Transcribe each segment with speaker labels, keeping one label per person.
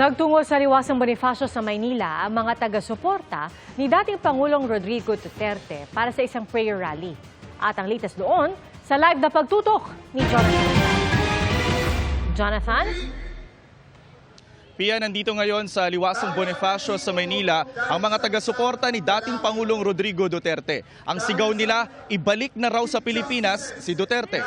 Speaker 1: Nagtungo sa Liwasang Bonifacio sa Maynila ang mga taga-suporta ni dating Pangulong Rodrigo Duterte para sa isang prayer rally. At ang latest doon sa live na pagtutok ni Jonathan. Jonathan?
Speaker 2: Pia, nandito ngayon sa Liwasang Bonifacio sa Maynila ang mga taga-suporta ni dating Pangulong Rodrigo Duterte. Ang sigaw nila, ibalik na raw sa Pilipinas si Duterte.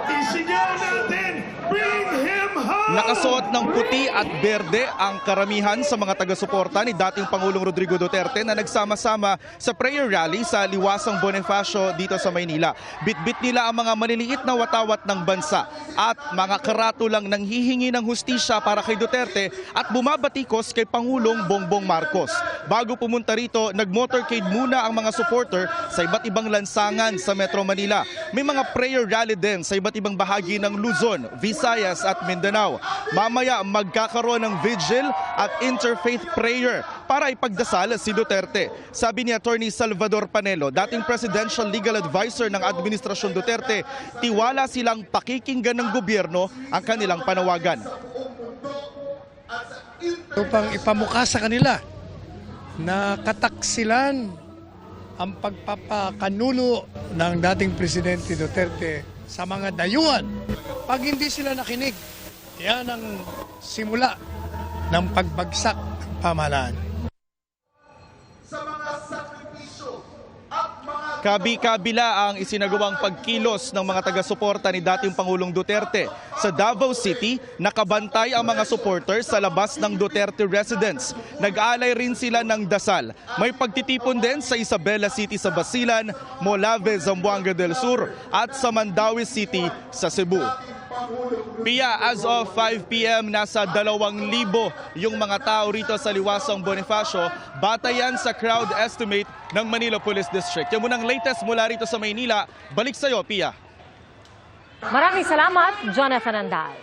Speaker 3: Isigaw natin, bring him home!
Speaker 2: Nakasuot ng puti at berde ang karamihan sa mga taga-suporta ni dating Pangulong Rodrigo Duterte na nagsama-sama sa prayer rally sa Liwasang Bonifacio dito sa Maynila. Bitbit nila ang mga maliliit na watawat ng bansa at mga karatulang nanghihingi ng hustisya para kay Duterte at bumabatikos kay Pangulong Bongbong Marcos. Bago pumunta rito, nag-motorcade muna ang mga supporter sa iba't ibang lansangan sa Metro Manila. May mga prayer rally din sa iba't ibang bahagi ng Luzon, Visayas at Mindanao. Mamaya magkakaroon ng vigil at interfaith prayer para ipagdasal si Duterte. Sabi ni Attorney Salvador Panelo, dating Presidential Legal Advisor ng Administrasyon Duterte, tiwala silang pakikinggan ng gobyerno ang kanilang panawagan.
Speaker 4: Upang ipamukha sa kanila na kataksilan ang pagpapakanulo ng dating Presidente Duterte sa mga dayuhan. Pag hindi sila nakinig, yan ang simula ng pagbagsak ng pamahalaan.
Speaker 2: Kabi-kabila ang isinagawang pagkilos ng mga taga-suporta ni dating Pangulong Duterte. Sa Davao City, nakabantay ang mga supporters sa labas ng Duterte residence. Nag-aalay rin sila ng dasal. May pagtitipon din sa Isabela City sa Basilan, Molave, Zamboanga del Sur at sa Mandaue City sa Cebu. Pia, as of 5 p.m. nasa 2,000 yung mga tao rito sa Liwasang Bonifacio, batayan sa crowd estimate ng Manila Police District. Yan muna ang latest mula rito sa Maynila. Balik sa'yo, Pia.
Speaker 1: Maraming salamat, Jonathan Andal.